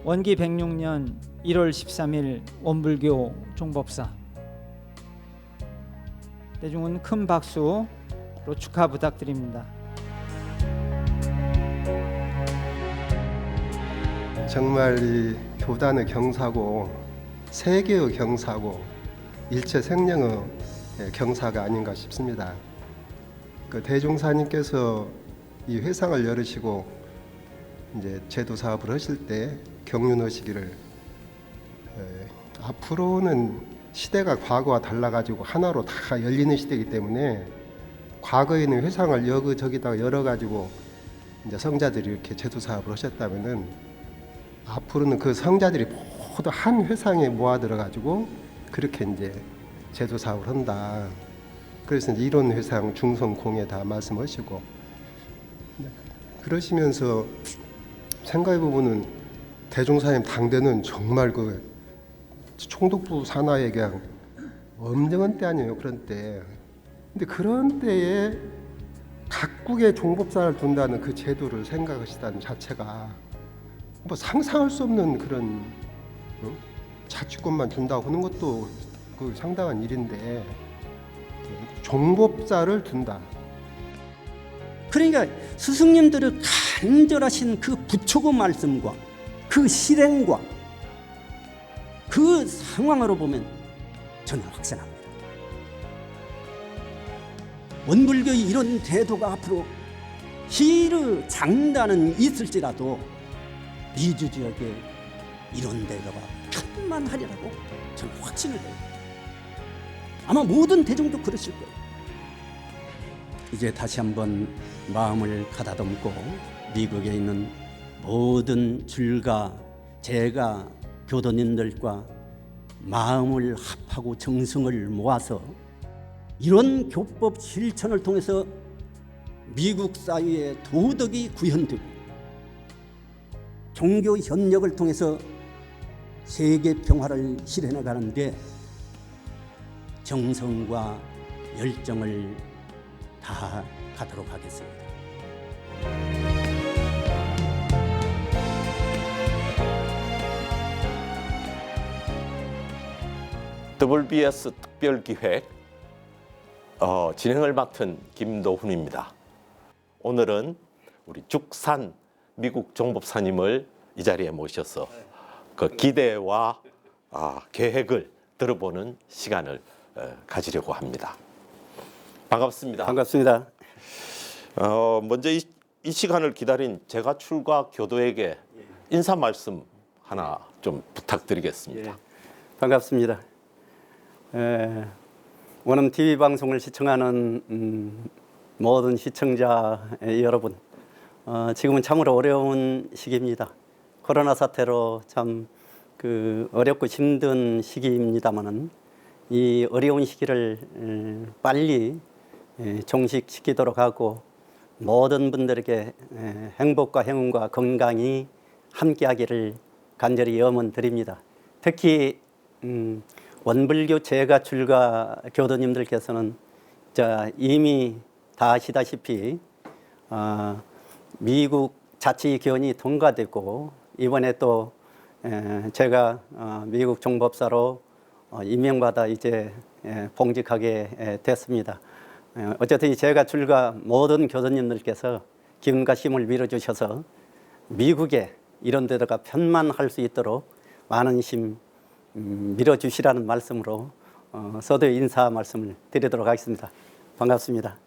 원기 106년 1월 13일 원불교 종법사. 대중은 큰 박수로 축하 부탁드립니다. 정말 이 교단의 경사고 세계의 경사고 일체 생명의 경사가 아닌가 싶습니다. 그 대종사님께서 이 회상을 열으시고 이제 제도 사업을 하실 때 경륜하시기를 앞으로는 시대가 과거와 달라가지고 하나로 다 열리는 시대이기 때문에 과거에는 회상을 여기저기다가 열어가지고 이제 성자들이 이렇게 제도 사업을 하셨다면은 앞으로는 그 성자들이 모두 한 회상에 모아들어가지고 그렇게 이제 제도 사업을 한다. 그래서 이제 이론 회상 중성공예 다 말씀하시고 그러시면서 생각해 보면은 대종사님 당대는 정말 그 총독부 산하에 그냥 엄정한 때 아니에요. 그런 때. 근데 그런 때에 각국의 종법사를 둔다는 그 제도를 생각하시다는 자체가 뭐 상상할 수 없는 그런 자치권만 준다고 하는 것도 그 상당한 일인데 종법사를 둔다. 그러니까 스승님들의 간절하신 그 부처고 말씀과 그 실행과 그 상황으로 보면 저는 확신합니다. 원불교의 이런 태도가 앞으로 희르 장단은 있을지라도 미주 지역에 이런 대가가 편만하리라고 저는 확신을 해요. 아마 모든 대중도 그러실 거예요. 이제 다시 한번 마음을 가다듬고 미국에 있는 모든 줄가, 제가 교도님들과 마음을 합하고 정성을 모아서 이런 교법 실천을 통해서 미국 사회의 도덕이 구현되고 종교 협력을 통해서 세계 평화를 실현해 가는데 정성과 열정을 다 가도록 하겠습니다. WBS 특별기획 진행을 맡은 김도훈입니다. 오늘은 우리 죽산 미국 종법사님을 이 자리에 모셔서 그 기대와 계획을 들어보는 시간을 가지려고 합니다. 반갑습니다. 반갑습니다. 먼저 이 시간을 기다린 제가 출가 교도에게 인사 말씀 하나 좀 부탁드리겠습니다. 반갑습니다. 원음 TV 방송을 시청하는 모든 시청자 여러분, 지금은 참으로 어려운 시기입니다. 코로나 사태로 참 어렵고 힘든 시기입니다만은 이 어려운 시기를 빨리 종식시키도록 하고 모든 분들에게 행복과 행운과 건강이 함께하기를 간절히 염원드립니다. 특히 원불교 제가 출가 교도님들께서는 이미 다 아시다시피 미국 자치기원이 통과되고 이번에 또 제가 미국 종법사로 임명받아 이제 봉직하게 됐습니다. 어쨌든 제가 출가 모든 교도님들께서 기운과 힘을 밀어주셔서 미국에 이런 데다가 편만할 수 있도록 많은 힘 밀어주시라는 말씀으로 서두에 인사 말씀을 드리도록 하겠습니다. 반갑습니다.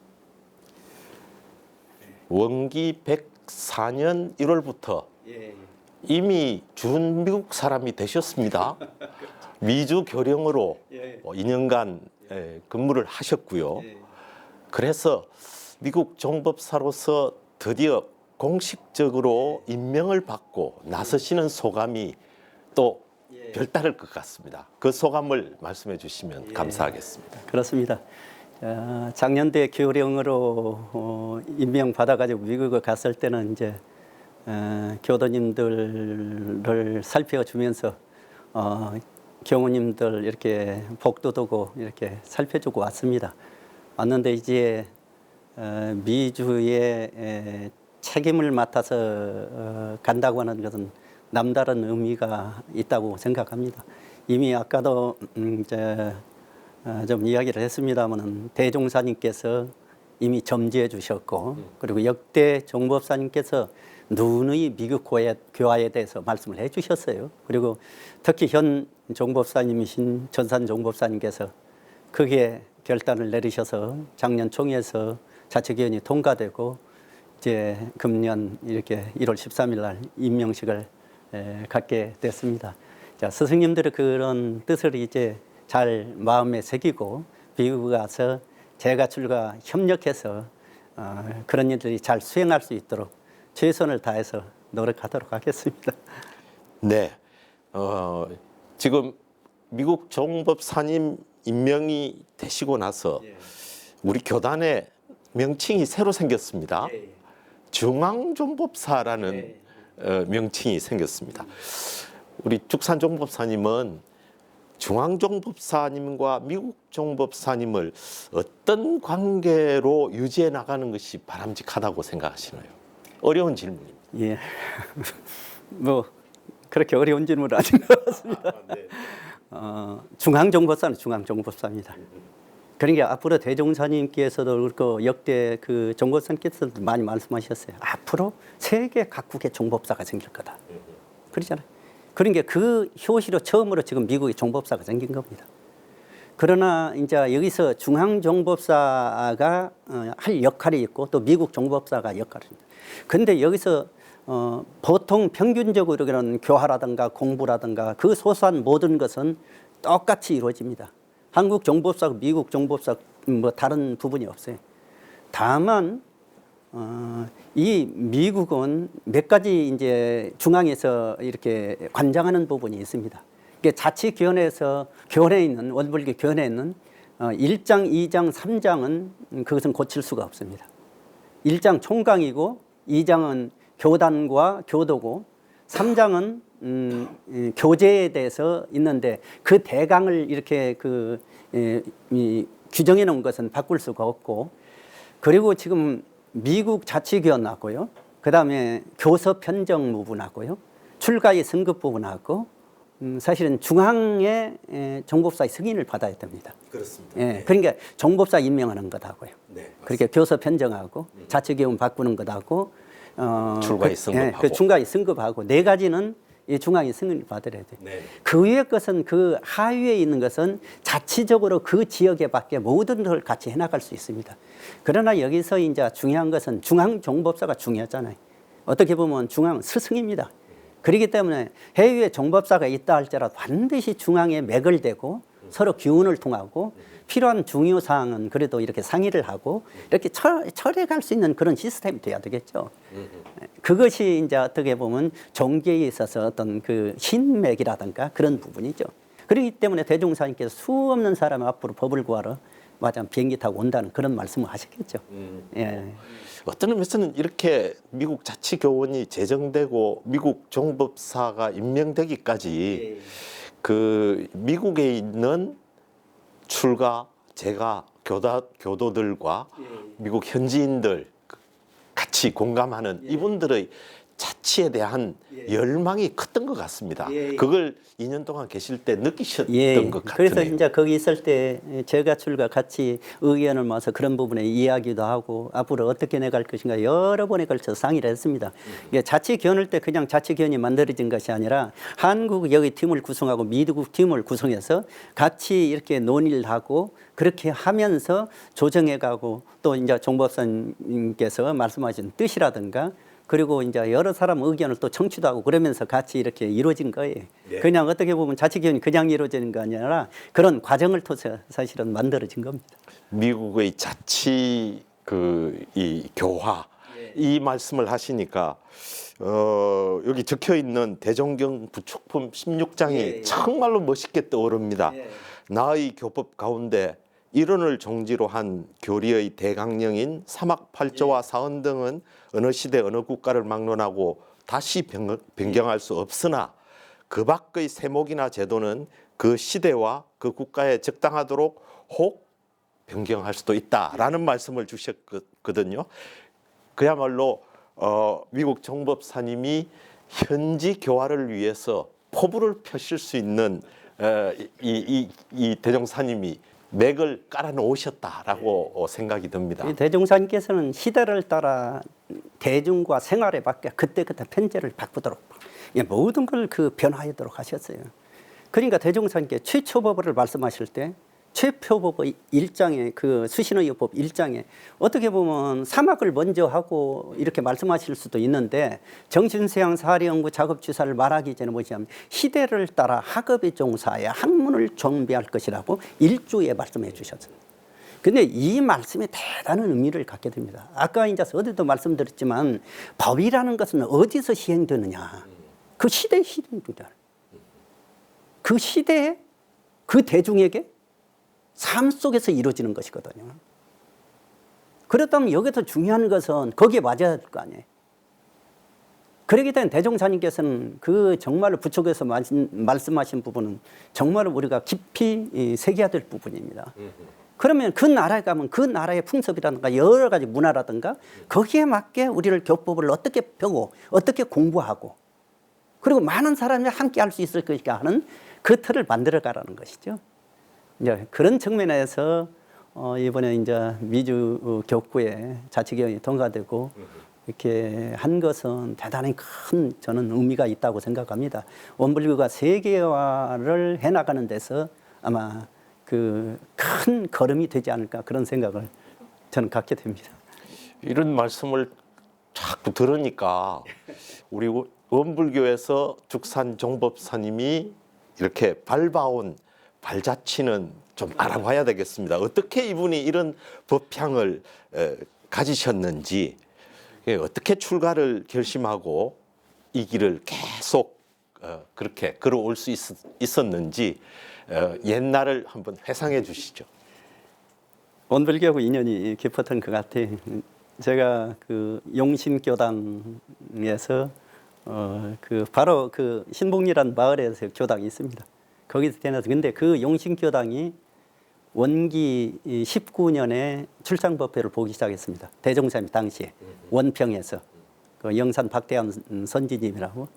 원기 104년 1월부터 이미 준미국 사람이 되셨습니다. 미주 교령으로 2년간 근무를 하셨고요. 그래서 미국 종법사로서 드디어 공식적으로 임명을 받고 나서시는 소감이 또 별다를 것 같습니다. 그 소감을 말씀해 주시면 감사하겠습니다. 그렇습니다. 작년도에 교령으로 임명받아가지고 미국에 갔을 때는 이제 교도님들을 살펴주면서 교우님들 이렇게 복도두고 이렇게 살펴주고 왔습니다. 왔는데 이제 미주의 책임을 맡아서 간다고 하는 것은 남다른 의미가 있다고 생각합니다. 이미 아까도 좀 이야기를 했습니다마는 대종사님께서 이미 점지해 주셨고 그리고 역대 종법사님께서 누누이 미국 교화에 대해서 말씀을 해 주셨어요. 그리고 특히 현 종법사님이신 전산 종법사님께서 크게 결단을 내리셔서 작년 총회에서 자치기원이 통과되고 이제 금년 이렇게 1월 13일 날 임명식을 갖게 됐습니다. 자, 스승님들의 그런 뜻을 이제 잘 마음에 새기고 미국에 가서 재가출과 협력해서 그런 일들이 잘 수행할 수 있도록 최선을 다해서 노력하도록 하겠습니다. 네, 지금 미국 종법사님 임명이 되시고 나서 우리 교단의 명칭이 새로 생겼습니다. 중앙종법사라는 명칭이 생겼습니다. 우리 죽산 종법사님은 중앙종법사님과 미국 종법사님을 어떤 관계로 유지해 나가는 것이 바람직하다고 생각하시나요? 어려운 질문입니다. 예, 뭐 그렇게 어려운 질문은 아닌 것 같습니다. 중앙종법사는 중앙종법사입니다. 그러니까 앞으로 대종사님께서도 그렇고 역대 그 종법사님께서도 많이 말씀하셨어요. 앞으로 세계 각국의 종법사가 생길 거다. 그러잖아요. 그러니까 그 효시로 처음으로 지금 미국의 종법사가 생긴 겁니다. 그러나 이제 여기서 중앙종법사가 할 역할이 있고 또 미국 종법사가 역할이 있습니다. 그런데 여기서 보통 평균적으로 그런 교화라든가 공부라든가 그 소소한 모든 것은 똑같이 이루어집니다. 한국 종법사하고 미국 종법사 뭐 다른 부분이 없어요. 다만 이 미국은 몇 가지 이제 중앙에서 이렇게 관장하는 부분이 있습니다. 이게 자치교원에서 교원에 있는 원불교 교원에 있는 1장, 2장, 3장은 그것은 고칠 수가 없습니다. 1장 총강이고 2장은 교단과 교도고 3장은 교제에 대해서 있는데 그 대강을 이렇게 규정해 놓은 것은 바꿀 수가 없고 그리고 지금 미국 자치교원 나고요. 그다음에 교서 편정 부분 하고요. 출가의 승급 부분 하고 사실은 중앙의 종법사의 승인을 받아야 됩니다. 그렇습니다. 예, 그러니까 종법사 임명하는 것하고요. 네, 그러니까 교서 편정하고 자치교원 바꾸는 것하고 출가의 승급하고. 그 중가의 승급하고 네 가지는 이 중앙의 승인을 받아야 돼요. 네. 그 위에 것은 그 하위에 있는 것은 자치적으로 그 지역에 밖에 모든 걸 같이 해나갈 수 있습니다. 그러나 여기서 이제 중요한 것은 중앙 종법사가 중요하잖아요. 어떻게 보면 중앙 스승입니다. 그렇기 때문에 해외에 종법사가 있다 할지라도 반드시 중앙에 맥을 대고 서로 기운을 통하고 필요한 중요 사항은 그래도 이렇게 상의를 하고 이렇게 처리할 수 있는 그런 시스템이 돼야 되겠죠. 그것이 이제 어떻게 보면 종교에 있어서 어떤 그 신맥이라든가 그런 부분이죠. 그렇기 때문에 대종사님께서 수 없는 사람이 앞으로 법을 구하러 맞아 비행기 타고 온다는 그런 말씀을 하셨겠죠. 예. 어떤 의미에서는 이렇게 미국 자치교원이 제정되고 미국 종법사가 임명되기까지 그 미국에 있는 출가, 재가, 교도들과 미국 현지인들 같이 공감하는 이분들의 자치에 대한 열망이 컸던 것 같습니다. 그걸 2년 동안 계실 때 느끼셨던 것 같네요. 그래서 이제 거기 있을 때 제가 출과 같이 의견을 모아서 그런 부분에 이야기도 하고 앞으로 어떻게 내갈 것인가 여러 번에 걸쳐서 상의를 했습니다. 이게 자치교원일 때 그냥 자치교원이 만들어진 것이 아니라 한국 여기 팀을 구성하고 미국 팀을 구성해서 같이 이렇게 논의를 하고 그렇게 하면서 조정해가고 또 이제 종법사님께서 말씀하신 뜻이라든가 그리고 이제 여러 사람 의견을 또 청취도 하고 그러면서 같이 이렇게 이루어진 거예요. 네. 그냥 어떻게 보면 자치교원이 그냥 이루어지는 거 아니라 그런 과정을 통해서 사실은 만들어진 겁니다. 미국의 자치 이 교화 이 말씀을 하시니까 여기 적혀 있는 대종경 부축품 16장이 정말로 멋있게 떠오릅니다. 나의 교법 가운데 일원을 종지로 한 교리의 대강령인 사막팔조와 사언 등은 어느 시대 어느 국가를 막론하고 다시 변경할 수 없으나 그 밖의 세목이나 제도는 그 시대와 그 국가에 적당하도록 혹 변경할 수도 있다라는 말씀을 주셨거든요. 그야말로 미국 종법사님이 현지 교화를 위해서 포부를 펴실 수 있는 이 대종사님이 맥을 깔아 놓으셨다라고 생각이 듭니다. 이 대종사님께서는 시대를 따라 대중과 생활에 맞게 그때그때 편제를 바꾸도록 모든 걸 그 변화하도록 하셨어요. 그러니까 대종사님께 최초법을 말씀하실 때 최표법의 1장에 그 수신의법 1장에 어떻게 보면 사막을 먼저 하고 이렇게 말씀하실 수도 있는데 정신세양 사례연구 작업주사를 말하기 전에 뭐냐면 시대를 따라 학업의 종사에 학문을 정비할 것이라고 1조에 말씀해 주셨습니다. 근데 이 말씀이 대단한 의미를 갖게 됩니다. 아까 이제 어디도 말씀드렸지만 법이라는 것은 어디서 시행되느냐. 그 시대에 시행되잖아요. 그 시대에 그 대중에게 삶 속에서 이루어지는 것이거든요. 그렇다면 여기서 중요한 것은 거기에 맞아야 될 거 아니에요. 그렇기 때문에 대종사님께서는 그 정말로 부처께서 말씀하신 부분은 정말로 우리가 깊이 새겨야 될 부분입니다. 그러면 그 나라에 가면 그 나라의 풍습이라든가 여러 가지 문화라든가 거기에 맞게 우리를 교법을 어떻게 펴고 어떻게 공부하고 그리고 많은 사람이 함께 할 수 있을 것인가 하는 그 틀을 만들어 가라는 것이죠. 이제 그런 측면에서 이번에 이제 미주 교구에 자치경이 통과되고 이렇게 한 것은 대단히 큰 저는 의미가 있다고 생각합니다. 원불교가 세계화를 해나가는 데서 아마 그 큰 걸음이 되지 않을까 그런 생각을 저는 갖게 됩니다. 이런 말씀을 자꾸 들으니까 우리 원불교에서 죽산 종법사님이 이렇게 밟아온 발자취는 좀 알아봐야 되겠습니다. 어떻게 이분이 이런 법향을 가지셨는지, 어떻게 출가를 결심하고 이 길을 계속 그렇게 걸어올 수 있었는지 옛날을 한번 회상해 주시죠. 원불교하고 인연이 깊었던 것 같아요. 제가 그 용신교당에서 그 바로 그 신봉리란 마을에서 교당이 있습니다. 거기서 태어나서 근데 그 용신교당이 원기 19년에 출상법회를 보기 시작했습니다. 대종사님 당시에 원평에서 그 영산 박대암 선지님이라고.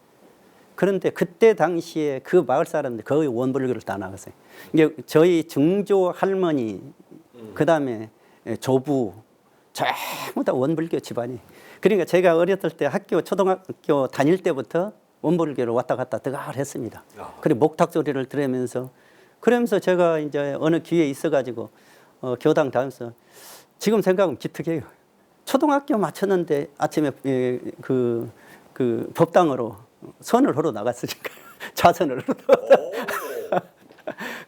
그런데 그때 당시에 그 마을 사람들 거의 원불교를 다 나갔어요. 이게 저희 증조 할머니 그다음에 조부 전부 다 원불교 집안이. 그러니까 제가 어렸을 때 학교 초등학교 다닐 때부터 원불교를 왔다 갔다 들어가를 했습니다. 그리고 목탁 소리를 들으면서 그러면서 제가 이제 어느 기회에 있어가지고 교당 다니면서 지금 생각은 기특해요. 초등학교 마쳤는데 아침에 그 법당으로 선을 하러 나갔으니까 자선을 하러.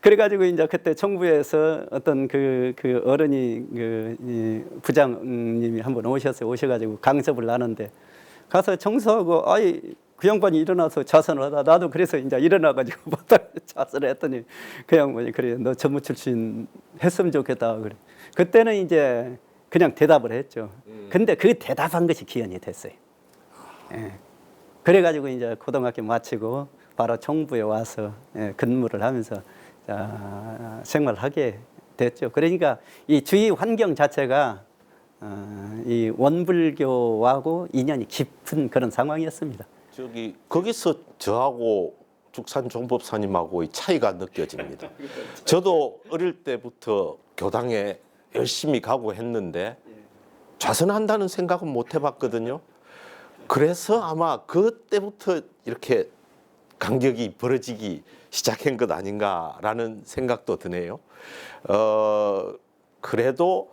그래가지고 이제 그때 청부에서 어떤 그 어른이 그 부장님이 한번 오셔가지고 강습을 나는데 가서 청소하고 아이 그 양반이 일어나서 자선을 하다 나도 그래서 이제 일어나가지고 자선을 했더니 그 양반이 그래 너 전무 출신 했으면 좋겠다 그래. 그때는 이제 그냥 대답을 했죠. 근데 그 대답한 것이 기원이 됐어요. 예. 그래가지고 이제 고등학교 마치고 바로 청부에 와서 근무를 하면서 생활하게 됐죠. 그러니까 이 주위 환경 자체가 이 원불교하고 인연이 깊은 그런 상황이었습니다. 거기서 저하고 죽산 종법사님하고의 차이가 느껴집니다. 저도 어릴 때부터 교당에 열심히 가고 했는데 좌선한다는 생각은 못 해봤거든요. 그래서 아마 그때부터 이렇게 간격이 벌어지기 시작한 것 아닌가라는 생각도 드네요. 그래도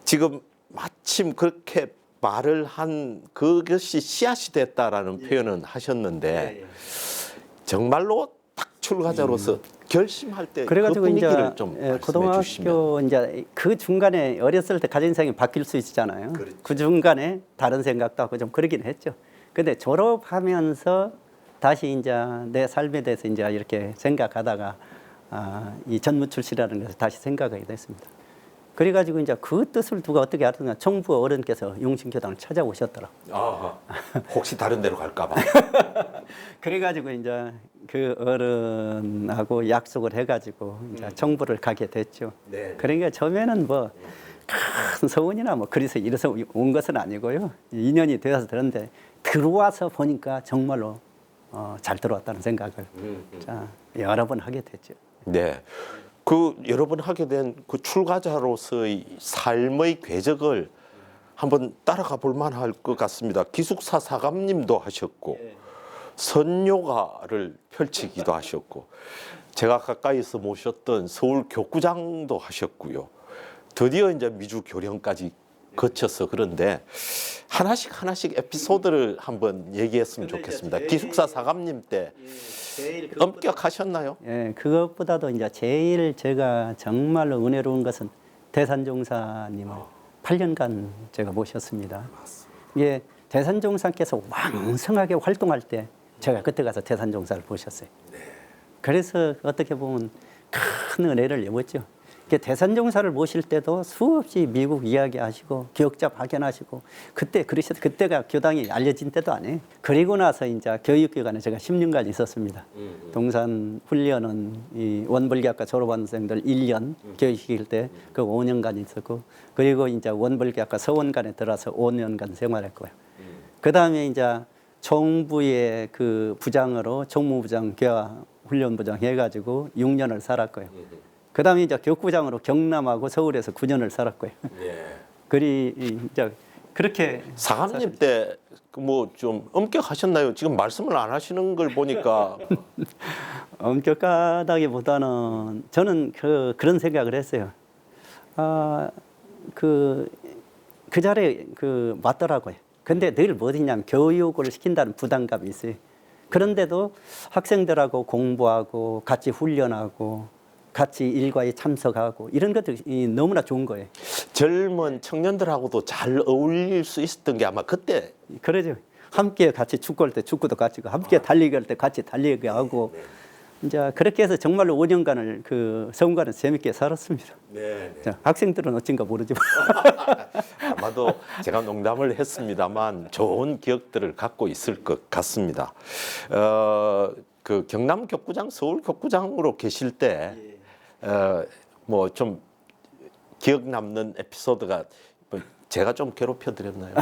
지금 마침 그렇게 말을 한 그것이 씨앗이 됐다라는 표현은 하셨는데 정말로 딱 출가자로서 결심할 때 그 분위기를 좀 말씀해 고등학교 주시면. 이제 그 중간에 어렸을 때 가진 생각이 바뀔 수 있잖아요. 그렇죠. 그 중간에 다른 생각도 하고 좀 그러긴 했죠. 근데 졸업하면서 다시 이제 내 삶에 대해서 이제 이렇게 생각하다가 이 전무 출시라는 것을 다시 생각하게 됐습니다. 그래가지고 이제 그 뜻을 누가 어떻게 알았냐? 정부 어른께서 용신교당을 찾아오셨더라고. 혹시 다른 데로 갈까봐. 그래가지고 이제 그 어른하고 약속을 해가지고 이제 정부를 가게 됐죠. 네. 그러니까 처음에는 뭐 큰 소원이나 뭐 그래서 이래서 온 것은 아니고요. 인연이 되어서 들었는데 들어와서 보니까 정말로 잘 들어왔다는 생각을 자 여러 번 하게 됐죠. 네. 그 여러 번 하게 된 그 출가자로서의 삶의 궤적을 한번 따라가 볼 만할 것 같습니다. 기숙사 사감님도 하셨고 선요가를 펼치기도 하셨고 제가 가까이서 모셨던 서울 교구장도 하셨고요. 드디어 이제 미주 교령까지 거쳐서 그런데 하나씩 에피소드를 한번 얘기했으면 좋겠습니다. 기숙사 사감님 때 엄격하셨나요? 예, 그것보다도 이제 제일 제가 정말로 은혜로운 것은 대산종사님을 8년간 제가 모셨습니다. 이게 대산종사께서 왕성하게 활동할 때 제가 그때 가서 대산종사를 모셨어요. 그래서 어떻게 보면 큰 은혜를 입었죠. 대산종사를 모실 때도 수없이 미국 이야기하시고 기억자 발견하시고 그때 그러셔도 그때가 교당이 알려진 때도 아니에요. 그리고 나서 이제 교육기관에 제가 10년간 있었습니다. 동산 훈련은 이 원불교학과 졸업원생들 1년 교육시킬 때 그 5년간 있었고 그리고 이제 원불교학과 서원관에 들어서 5년간 생활했고요. 그 다음에 이제 총부의 그 부장으로 총무부장 교화 훈련부장 해가지고 6년을 살았고요. 그 다음에 이제 교구장으로 경남하고 서울에서 9년을 살았고요. 그리 이제 그렇게 사감님 때 뭐 좀 엄격하셨나요? 지금 말씀을 안 하시는 걸 보니까 엄격하다기보다는 저는 그런 생각을 했어요. 그 자리에 맞더라고요. 근데 늘 뭐냐면 교육을 시킨다는 부담감이 있어요. 그런데도 학생들하고 공부하고 같이 훈련하고 같이 일과에 참석하고 이런 것들이 너무나 좋은 거예요. 젊은 청년들하고도 잘 어울릴 수 있었던 게 아마 그때 그러죠. 함께 같이 축구할 때 축구도 같이 하고 함께 달리기 할 때 같이 달리기 하고 이제 그렇게 해서 정말로 5년간을 그 서원관은 재밌게 살았습니다. 자, 학생들은 어쩐가 모르지만 아마도 제가 농담을 했습니다만 좋은 기억들을 갖고 있을 것 같습니다. 그 경남 교구장, 서울 교구장으로 계실 때 뭐 좀 기억 남는 에피소드가 뭐 제가 좀 괴롭혀 드렸나요?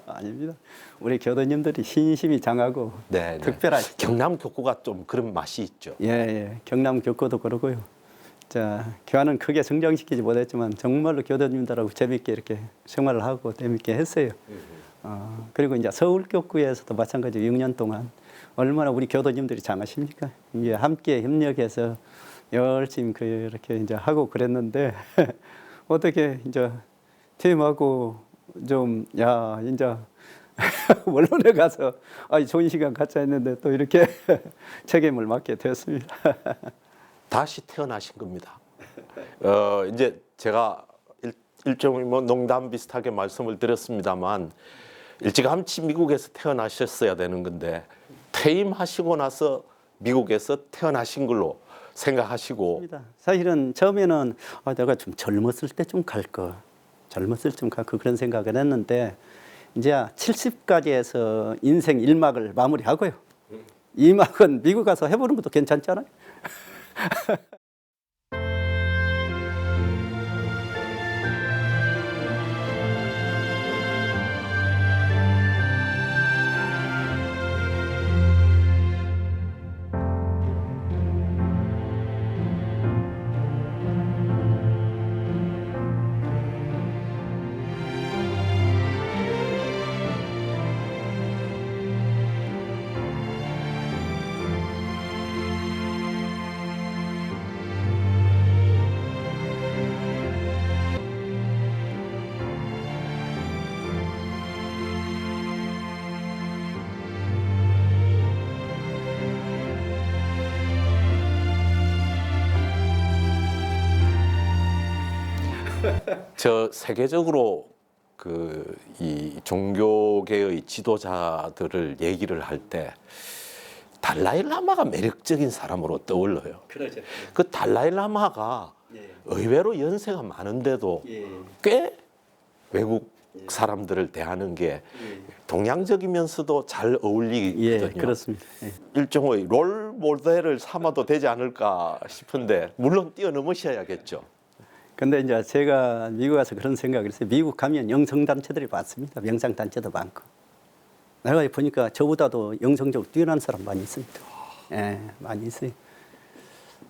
아닙니다. 우리 교도님들이 신심이 장하고 네, 특별하시죠. 경남 교구가 좀 그런 맛이 있죠. 예. 경남 교구도 그러고요. 자, 교환은 크게 성장시키지 못했지만 정말로 교도님들하고 재밌게 이렇게 생활을 하고 재밌게 했어요. 그리고 이제 서울 교구에서도 마찬가지로 6년 동안 얼마나 우리 교도님들이 장하십니까? 이게 함께 협력해서 열심히 그렇게 이제 하고 그랬는데 어떻게 이제 팀하고 좀 이제 원론에 가서 좋은 시간 같이 했는데 또 이렇게 책임을 맡게 되었습니다. 다시 태어나신 겁니다. 이제 제가 일종의 뭐 농담 비슷하게 말씀을 드렸습니다만 일찌감치 미국에서 태어나셨어야 되는 건데 퇴임하시고 나서 미국에서 태어나신 걸로 생각하시고 사실은 처음에는 내가 좀 젊었을 때 좀 갈 거, 젊었을 때 좀 갈 거 그런 생각을 했는데 이제 70까지 해서 인생 1막을 마무리하고요. 2막은 미국 가서 해보는 것도 괜찮잖아요. 저 세계적으로 그 이 종교계의 지도자들을 얘기를 할 때 달라이 라마가 매력적인 사람으로 떠올라요. 그러죠. 그 달라이 라마가 의외로 연세가 많은데도 꽤 외국 사람들을 대하는 게 동양적이면서도 잘 어울리거든요. 그렇습니다. 예. 일종의 롤 모델을 삼아도 되지 않을까 싶은데 물론 뛰어넘으셔야겠죠. 근데 이제 제가 미국 가서 그런 생각을 했어요. 미국 가면 영성단체들이 많습니다. 명상단체도 많고. 내가 보니까 저보다도 영성적으로 뛰어난 사람 많이 있습니다. 예, 많이 있어요.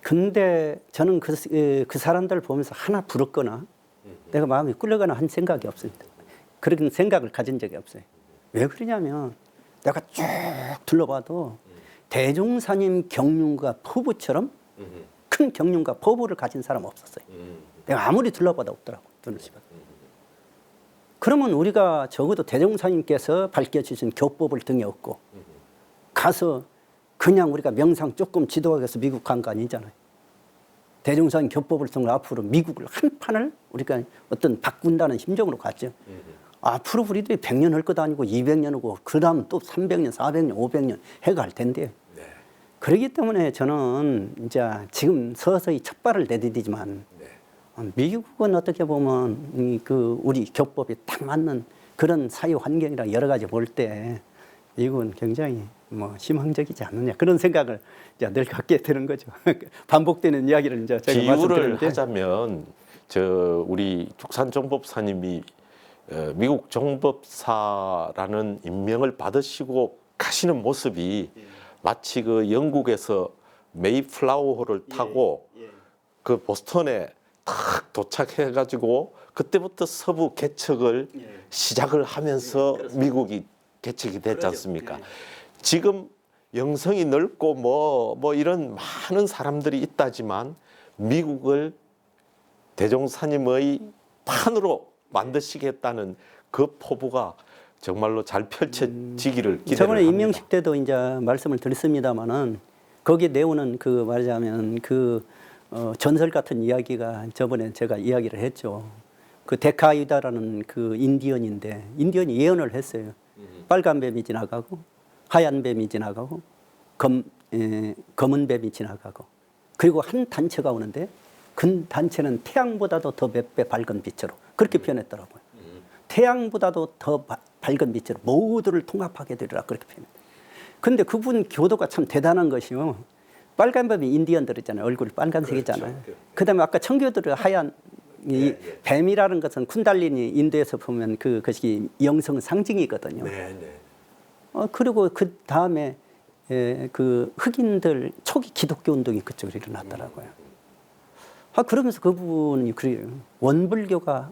근데 저는 그 사람들 보면서 하나 부럽거나 내가 마음이 끌려가나 한 생각이 없습니다. 그런 생각을 가진 적이 없어요. 왜 그러냐면 내가 쭉 둘러봐도 대종사님 경륜과 포부처럼 큰 경륜과 포부를 가진 사람 없었어요. 내가 아무리 둘러봐도 없더라고. 그러면 우리가 적어도 대종사님께서 밝혀주신 교법을 등에 업고 가서 그냥 우리가 명상 조금 지도하기 위해서 미국 간 거 아니잖아요. 대종사님 교법을 통해 앞으로 미국을 한 판을 우리가 어떤 바꾼다는 심정으로 갔죠. 앞으로 우리들이 100년 할 것도 아니고 200년 하고 그 다음 또 300년, 400년, 500년 해갈 텐데. 그렇기 때문에 저는 이제 지금 서서히 첫 발을 내디디지만 미국은 어떻게 보면 우리 교법이 딱 맞는 그런 사회 환경이랑 여러 가지 볼 때 미국은 굉장히 희망적이지 않느냐 그런 생각을 이제 늘 갖게 되는 거죠. 반복되는 이야기를 이제 제가 비유를 말씀드리는데 하자면 우리 죽산정법사님이 미국 정법사라는 임명을 받으시고 가시는 모습이 마치 그 영국에서 메이플라워호를 타고 그 보스턴에 탁 도착해가지고 그때부터 서부 개척을 시작을 하면서 미국이 개척이 됐지 않습니까? 지금 영성이 넓고 뭐 이런 많은 사람들이 있다지만 미국을 대종사님의 판으로 만드시겠다는 그 포부가 정말로 잘 펼쳐지기를 기대를 저번에 합니다. 임명식 때도 이제 말씀을 드렸습니다마는 거기에 내오는 말하자면 전설 같은 이야기가 저번에 제가 이야기를 했죠. 그 데카이다라는 그 인디언인데 인디언이 예언을 했어요. 빨간 뱀이 지나가고 하얀 뱀이 지나가고 검은 뱀이 지나가고 그리고 한 단체가 오는데 그 단체는 태양보다도 더 몇 배 밝은 빛으로 그렇게 표현했더라고요. 태양보다도 더 밝은 빛으로 모두를 통합하게 되리라 그렇게 표현했어요. 근데 그분 교도가 참 대단한 것이요. 빨간 뱀이 인디언들 있잖아요. 얼굴이 빨간색이잖아요. 그다음에 아까 청교도를 하얀 이 뱀이라는 것은 쿤달리니 인도에서 보면 그것이 영성 상징이거든요. 그리고 그 다음에 그 흑인들 초기 기독교 운동이 그쪽으로 일어났더라고요. 그러면서 그분이 그래요. 원불교가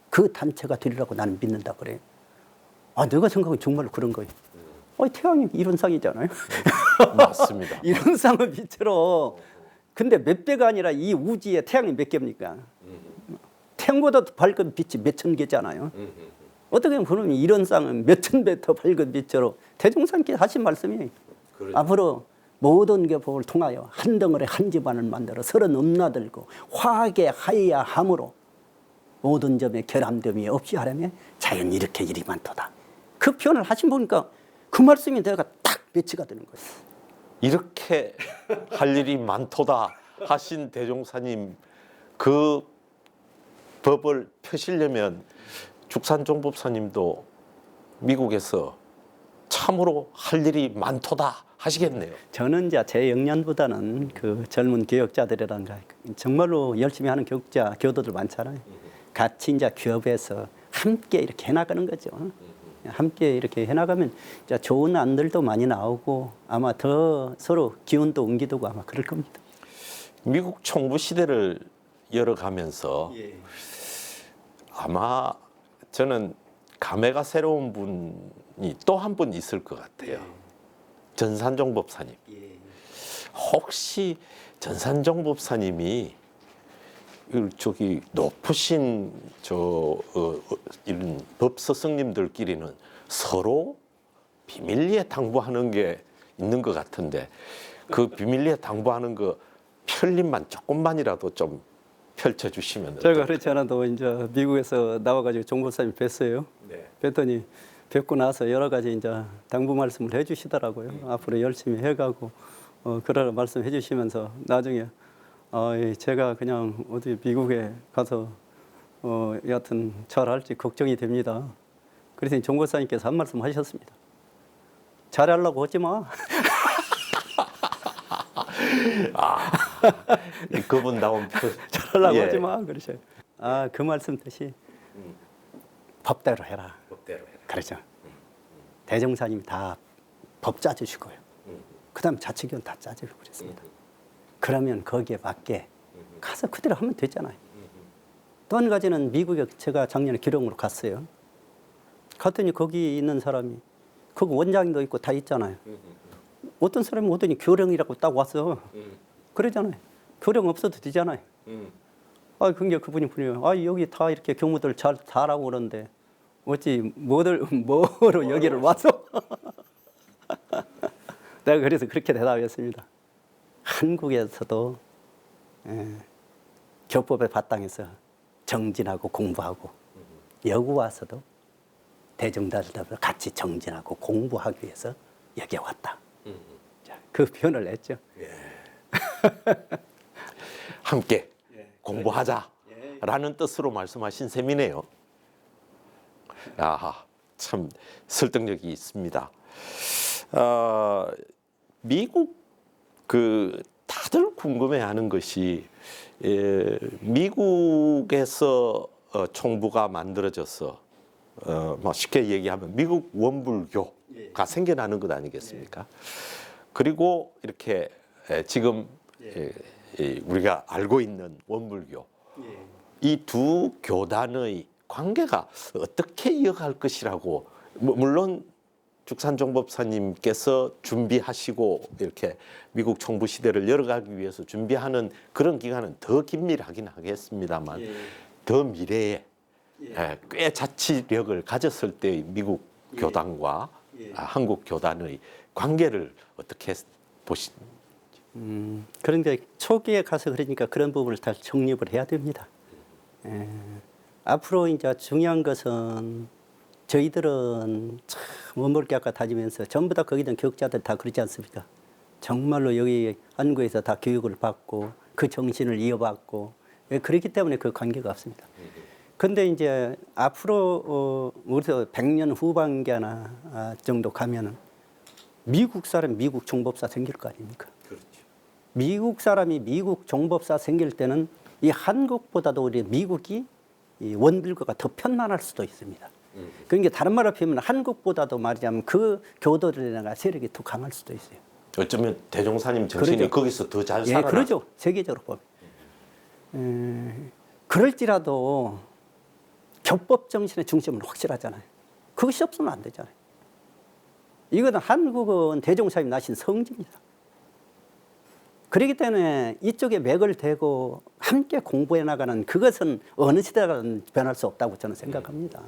그 단체가 되리라고 나는 믿는다 그래요. 내가 생각하면 정말로 그런 거예요. 태양이 이런 쌍이잖아요. 맞습니다. 이런 쌍은 빛으로. 근데 몇 배가 아니라 이 우주에 태양이 몇 개입니까? 태양보다 더 밝은 빛이 몇천 개잖아요. 어떻게 보면 이런 쌍은 몇천 배 더 밝은 빛으로 대종사님께서 하신 말씀이 앞으로 모든 교법을 통하여 한 덩어리 한 집안을 만들어 서로 넘나들고 화하게 하여야 함으로 모든 점에 결함됨이 없이 하려면 자연 이렇게 일이 많도다. 그 표현을 하신 보니까 그 말씀이 내가 딱 배치가 되는 거예요. 이렇게 할 일이 많도다 하신 대종사님 그 법을 펴시려면 죽산종법사님도 미국에서 참으로 할 일이 많도다 하시겠네요. 저는 이제 제 역량보다는 그 젊은 교역자들이란가 정말로 열심히 하는 교육자 교도들 많잖아요. 같이 이제 기업에서 함께 이렇게 해나가는 거죠. 함께 이렇게 해나가면 이제 좋은 안들도 많이 나오고 아마 더 서로 기운도 옮기고 아마 그럴 겁니다. 미국 총부 시대를 열어가면서 아마 저는 감회가 새로운 분이 또 한 분 있을 것 같아요. 전산종 법사님. 혹시 전산종 법사님이 저기 높으신 이런 법서 스님들끼리는 서로 비밀리에 당부하는 게 있는 것 같은데 그 비밀리에 당부하는 거 편림만 조금만이라도 좀 펼쳐주시면 제가 그렇지 않아도 이제 미국에서 나와가지고 종 법사님 뵀어요. 뵀더니 뵙고 나서 여러 가지 이제 당부 말씀을 해주시더라고요. 앞으로 열심히 해가고 그러라 말씀해 주시면서 나중에 제가 그냥 어디 미국에 가서 여하튼 잘할지 걱정이 됩니다. 그래서 정 목사님께서 한 말씀 하셨습니다. 잘하려고 하지 마. 그분다운 잘하려고 예. 하지 마. 그러셔요. 그 말씀 뜻이 법대로 해라. 그렇죠. 대종사님이 다 법 짜주시고요. 그다음 자치교는 다 짜주고 그랬습니다. 그러면 거기에 맞게 가서 그대로 하면 되잖아요. 또 한 가지는 미국에 제가 작년에 기록으로 갔어요. 갔더니 거기 있는 사람이 거기 원장도 있고 다 있잖아요. 어떤 사람이 오더니 교령이라고 딱 왔어. 그러잖아요. 교령 없어도 되잖아요. 그게 그분이 여기 다 이렇게 교무들 잘하고 그러는데 어찌 뭐로 여기를 와서 내가 그래서 그렇게 대답했습니다. 한국에서도 교법의 바탕에서 정진하고 공부하고 여기 와서도 대중들과 같이 정진하고 공부하기 위해서 여기에 왔다. 자, 그 표현을 했죠. 함께 공부하자라는 뜻으로 말씀하신 셈이네요. 참 설득력이 있습니다. 미국 다들 궁금해하는 것이 미국에서 총부가 만들어져서 쉽게 얘기하면 미국 원불교가 생겨나는 것 아니겠습니까? 그리고 이렇게 지금 우리가 알고 있는 원불교 이 두 교단의 관계가 어떻게 이어갈 것이라고 물론 죽산종법사님께서 준비하시고 이렇게 미국 총부 시대를 열어가기 위해서 준비하는 그런 기간은 더 긴밀하긴 하겠습니다만 더 미래에 꽤 자치력을 가졌을 때의 미국 교단과 한국 교단의 관계를 어떻게 보십니까? 그런데 초기에 가서 그러니까 그런 부분을 다 정립을 해야 됩니다. 앞으로 이제 중요한 것은 저희들은 참 원불교학과 다니면서 전부 다 거기 있는 교육자들 다 그러지 않습니까? 정말로 여기 한국에서 다 교육을 받고 그 정신을 이어받고 그렇기 때문에 그 관계가 없습니다. 근데 이제 앞으로 우리서 100년 후반기나 정도 가면은 미국 사람 미국 종법사 생길 거 아닙니까? 그렇죠. 미국 사람이 미국 종법사 생길 때는 이 한국보다도 우리 미국이 이 원불교가 더 편만할 수도 있습니다. 그러니까 다른 말로 표현하면 한국보다도 말하자면 그 교도들이나 세력이 더 강할 수도 있어요. 어쩌면 대종사님 정신이 그러죠. 거기서 더 잘 살아나. 그러죠. 세계적으로 보면. 그럴지라도 교법 정신의 중심은 확실하잖아요. 그것이 없으면 안 되잖아요. 이거는 한국은 대종사님 나신 성지입니다. 그렇기 때문에 이쪽에 맥을 대고 함께 공부해 나가는 그것은 어느 시대가든 변할 수 없다고 저는 생각합니다.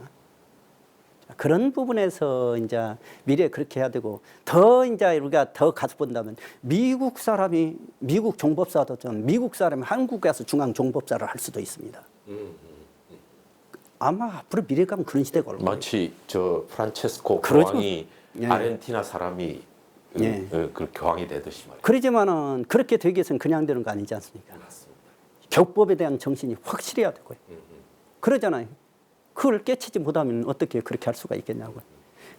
그런 부분에서 이제 미래에 그렇게 해야 되고 더 이제 우리가 더 가서 본다면 미국 사람이 미국 종법사도 좀 미국 사람이 한국에 와서 중앙 종법사를 할 수도 있습니다. 아마 앞으로 미래 가면 그런 시대가 올 거예요. 마치 저 프란체스코 그러죠. 교황이 예. 아르헨티나 사람이 예. 그 교황이 되듯이 말이에요. 그러지만은 그렇게 되기 위해서는 그냥 되는 거 아니지 않습니까? 교법에 대한 정신이 확실해야 되고요. 그러잖아요. 그걸 깨치지 못하면 어떻게 그렇게 할 수가 있겠냐고요.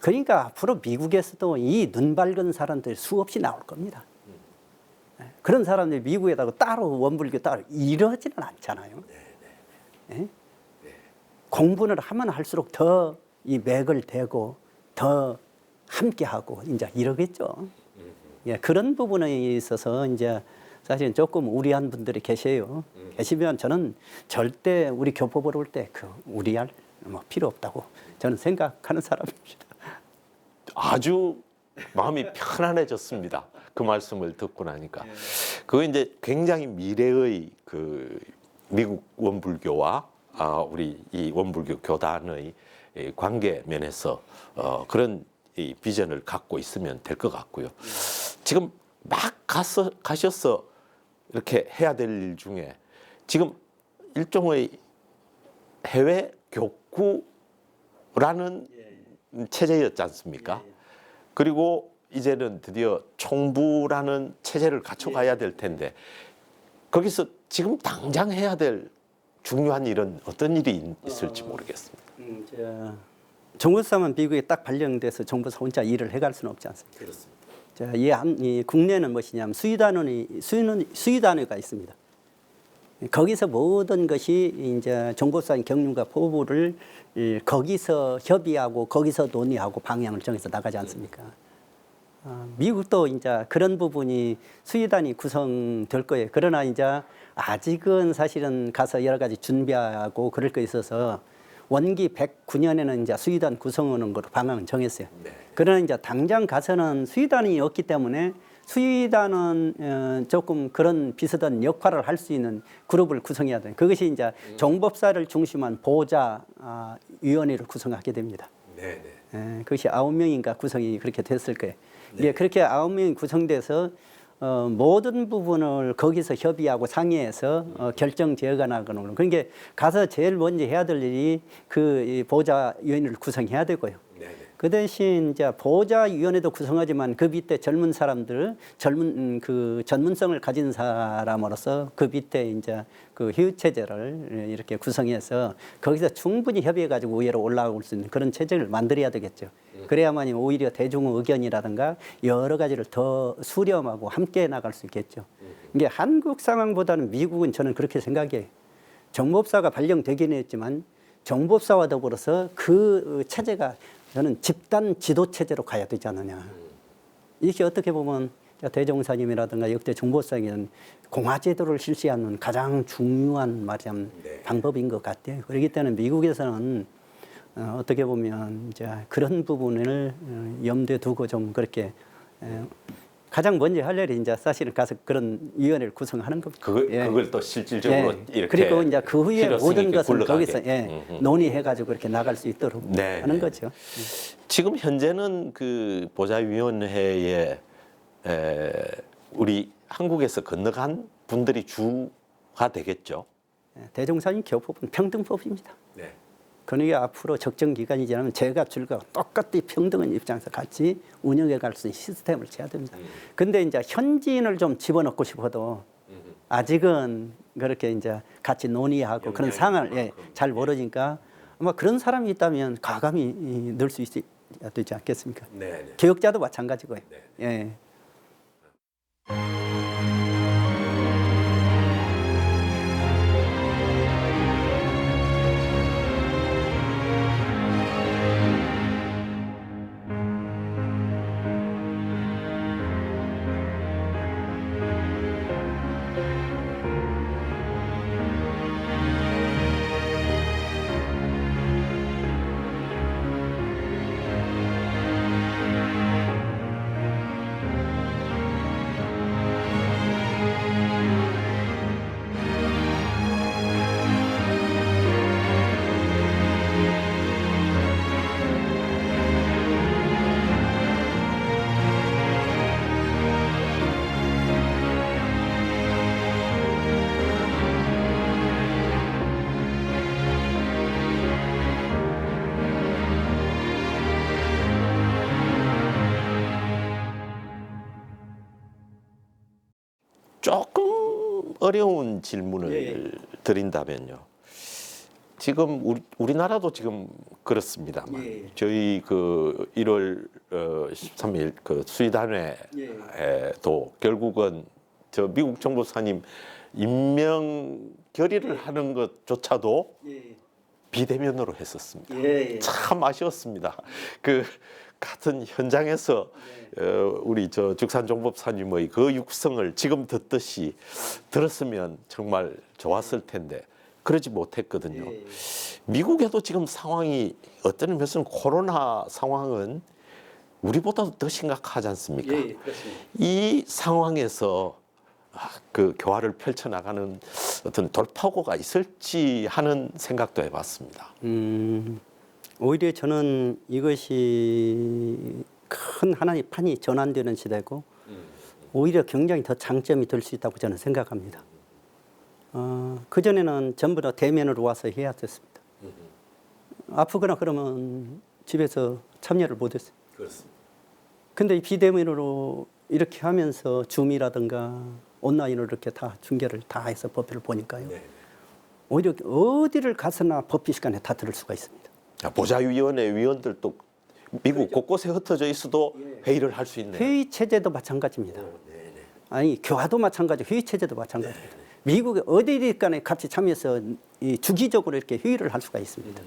그러니까 앞으로 미국에서도 이 눈 밝은 사람들이 수없이 나올 겁니다. 그런 사람들이 미국에다가 따로 원불교 따로 이러지는 않잖아요. 네? 공부를 하면 할수록 더 이 맥을 대고 더 함께하고 이제 이러겠죠. 예, 그런 부분에 있어서 이제 사실 조금 우려한 분들이 계세요. 계시면 저는 절대 우리 교법을 올 때 그 우려할 뭐 필요 없다고 저는 생각하는 사람입니다. 아주 마음이 편안해졌습니다. 그 말씀을 듣고 나니까. 그거 이제 굉장히 미래의 그 미국 원불교와 우리 이 원불교 교단의 관계 면에서 그런 이 비전을 갖고 있으면 될 것 같고요. 지금 막 가셔서 이렇게 해야 될 일 중에 지금 일종의 해외 교구라는 체제였지 않습니까? 그리고 이제는 드디어 총부라는 체제를 갖춰가야 될 텐데 거기서 지금 당장 해야 될 중요한 일은 어떤 일이 있을지 모르겠습니다. 정보사만 미국에 딱 발령돼서 정보사 혼자 일을 해갈 수는 없지 않습니까? 그렇습니다. 이 국내는 무엇이냐면 수의단회가 있습니다. 거기서 모든 것이 이제 정보사의 경륜과 포부를 거기서 협의하고 거기서 논의하고 방향을 정해서 나가지 않습니까? 미국도 이제 그런 부분이 수의단이 구성될 거예요. 그러나 이제 아직은 사실은 가서 여러 가지 준비하고 그럴 거 있어서 원기 109년에는 이제 수의단 구성하는 거로 방향을 정했어요. 그러나 이제 당장 가서는 수의단이 없기 때문에 수의단은 조금 그런 비슷한 역할을 할 수 있는 그룹을 구성해야 돼요. 그것이 이제 정법사를 중심한 보좌위원회를 구성하게 됩니다. 그것이 9명인가 구성이 그렇게 됐을 거예요. 예, 그렇게 9명이 구성돼서 모든 부분을 거기서 협의하고 상의해서 결정 지어가 나가는. 그러니까 가서 제일 먼저 해야 될 일이 그 보좌위원회를 구성해야 되고요. 그 대신 이제 보좌위원회도 구성하지만 그 밑에 젊은 사람들, 그 전문성을 가진 사람으로서 그 밑에 이제 그 휴체제를 이렇게 구성해서 거기서 충분히 협의해가지고 위로 올라올 수 있는 그런 체제를 만들어야 되겠죠. 그래야만 오히려 대중 의견이라든가 여러 가지를 더 수렴하고 함께 나갈 수 있겠죠. 이게 한국 상황보다는 미국은 저는 그렇게 생각해요. 정보사가 발령되긴 했지만 정보사와 더불어서 그 체제가 저는 집단 지도 체제로 가야 되지 않느냐. 이게 어떻게 보면 대종사님이라든가 역대 정보사에는 공화제도를 실시하는 가장 중요한 말하자면 방법인 것 같아요. 그렇기 때문에 미국에서는 어떻게 보면 이제 그런 부분을 염두에 두고 좀 그렇게 가장 먼저 할 일이 이제 사실은 가서 그런 위원회를 구성하는 겁니다. 그걸 또 실질적으로 이렇게 그리고 이제 그 후에 모든 것은 굴러가게. 거기서 논의해가지고 이렇게 나갈 수 있도록 하는 거죠. 지금 현재는 그 보좌위원회에 우리 한국에서 건너간 분들이 주가 되겠죠. 대종사님 교법은 평등법입니다. 그러니까 앞으로 적정 기간이 지나면 제가 줄과 똑같이 평등한 입장에서 같이 운영해 갈 수 있는 시스템을 해야 됩니다. 근데 이제 현지인을 좀 집어넣고 싶어도 아직은 그렇게 이제 같이 논의하고 그런 상황을 잘 모르니까 아마 그런 사람이 있다면 가감히 넣을 수 있어야 되지 않겠습니까? 교역자도 마찬가지고요. 예. 조금 어려운 질문을 드린다면요. 지금 우리나라도 지금 그렇습니다만 저희 그 1월 13일 그 수의단회도 결국은 저 미국 정보사님 임명 결의를 하는 것조차도 비대면으로 했었습니다. 참 아쉬웠습니다. 그 같은 현장에서 우리 저 죽산정법사님의 그 육성을 지금 듣듯이 들었으면 정말 좋았을 텐데 그러지 못했거든요. 미국에도 지금 상황이 어떤 의미에서는 코로나 상황은 우리보다도 더 심각하지 않습니까? 이 상황에서 그 교화를 펼쳐나가는 어떤 돌파구가 있을지 하는 생각도 해봤습니다. 오히려 저는 이것이 큰 하나의 판이 전환되는 시대고 오히려 굉장히 더 장점이 될 수 있다고 저는 생각합니다. 그전에는 전부 다 대면으로 와서 해야 됐습니다. 아프거나 그러면 집에서 참여를 못했어요. 그렇습니다. 근데 비대면으로 이렇게 하면서 줌이라든가 온라인으로 이렇게 다 중계를 다 해서 법회를 보니까요. 오히려 어디를 가서나 법회 시간에 다 들을 수가 있습니다. 보좌위원회 위원들도 미국 곳곳에 흩어져 있어도 회의를 할 수 있네요. 회의 체제도 마찬가지입니다. 아니 교화도 마찬가지, 회의 체제도 마찬가지입니다. 미국에 어디든간에 같이 참여해서 이 주기적으로 이렇게 회의를 할 수가 있습니다.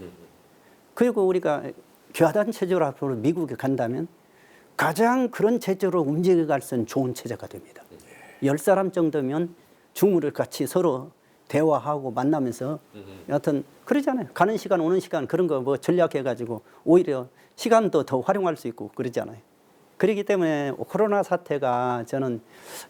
그리고 우리가 교화단 체제로 앞으로 미국에 간다면 가장 그런 체제로 움직여갈 수 있는 좋은 체제가 됩니다. 10사람 정도면 중물을 같이 서로 대화하고 만나면서 여하튼 그러잖아요. 가는 시간 오는 시간 그런 거 뭐 전략해가지고 오히려 시간도 더 활용할 수 있고 그러잖아요. 그렇기 때문에 코로나 사태가 저는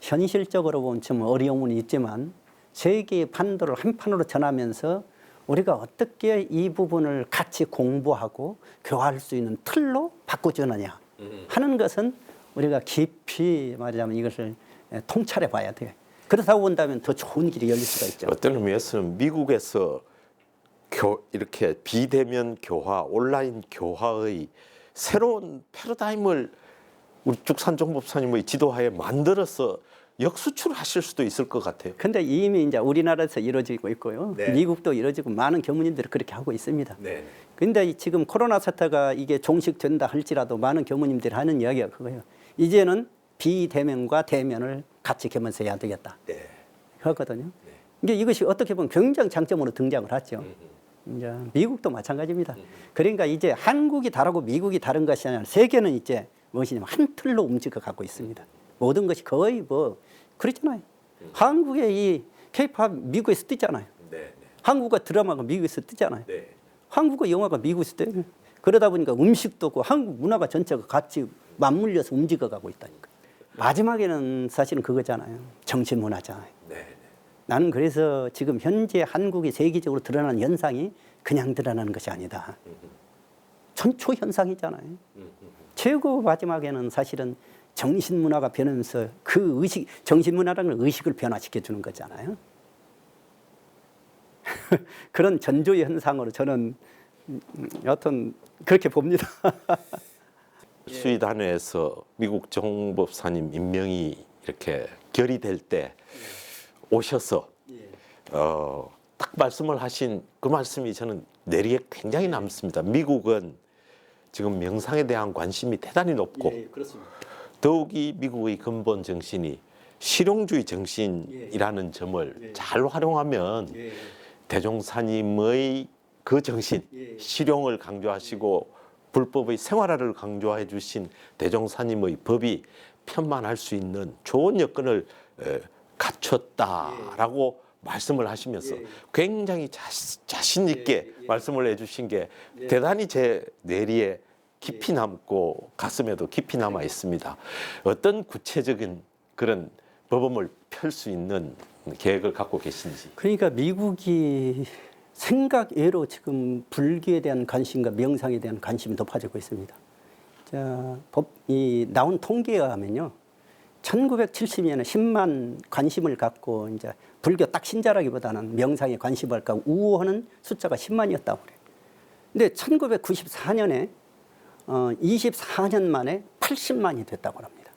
현실적으로 보면 좀 어려움은 있지만 세계의 판도를 한 판으로 전하면서 우리가 어떻게 이 부분을 같이 공부하고 교화할 수 있는 틀로 바꿔주느냐 하는 것은 우리가 깊이 말하자면 이것을 통찰해 봐야 돼요. 그렇다고 본다면 더 좋은 길이 열릴 수가 있죠. 어떤 의미에서는 미국에서 이렇게 비대면 교화, 온라인 교화의 새로운 패러다임을 우리 죽산종 법사님의 지도하에 만들어서 역수출하실 수도 있을 것 같아요. 근데 이미 이제 우리나라에서 이루어지고 있고요. 네. 미국도 이루어지고 많은 교무님들이 그렇게 하고 있습니다. 네. 근데 지금 코로나 사태가 이게 종식된다 할지라도 많은 교무님들이 하는 이야기가 그거예요. 이제는 비대면과 대면을 같이 겸해서 해야 되겠다. 네. 그렇거든요. 이게 이것이 어떻게 보면 굉장히 장점으로 등장을 하죠. 이제 미국도 마찬가지입니다. 그러니까 이제 한국이 다르고 미국이 다른 것이 아니라 세계는 이제 무엇이냐면 한 틀로 움직여 가고 있습니다. 모든 것이 거의 뭐 그렇잖아요. 한국의 이 K-팝 미국에서 뜨잖아요. 네. 한국어 드라마가 미국에서 뜨잖아요. 네. 한국어 영화가 미국에서 떠요. 그러다 보니까 음식도 없고 한국 문화가 전체가 같이 맞물려서 움직여가고 있다니까. 마지막에는 사실은 그거잖아요. 정신문화잖아요. 네. 나는 그래서 지금 현재 한국이 세계적으로 드러나는 현상이 그냥 드러나는 것이 아니다. 전초 현상이잖아요. 최고 마지막에는 사실은 정신문화가 변하면서 그 의식, 정신문화라는 의식을 변화시켜 주는 거잖아요. 그런 전조의 현상으로 저는 여하튼 그렇게 봅니다. 수의단회에서 미국 정법사님 임명이 이렇게 결의될 때 오셔서 딱 말씀을 하신 그 말씀이 저는 뇌리에 굉장히 남습니다. 미국은 지금 명상에 대한 관심이 대단히 높고 그렇습니다. 더욱이 미국의 근본 정신이 실용주의 정신이라는 점을 잘 활용하면 대종사님의 그 정신, 실용을 강조하시고 불법의 생활화를 강조해 주신 대종사님의 법이 편만할 수 있는 좋은 여건을 갖췄다라고 말씀을 하시면서 굉장히 자신 있게 말씀을 해주신 게 대단히 제 뇌리에 깊이 남고 가슴에도 깊이 남아 있습니다. 어떤 구체적인 그런 법음을 펼 수 있는 계획을 갖고 계신지. 그러니까 미국이 생각 외로 지금 불교에 대한 관심과 명상에 대한 관심이 높아지고 있습니다. 자, 나온 통계에 의하면요. 1970년에 10만 관심을 갖고 이제 불교 딱 신자라기보다는 명상에 관심을 갖고 우호하는 숫자가 10만이었다고 그래요. 근데 1994년에 24년 만에 80만이 됐다고 합니다.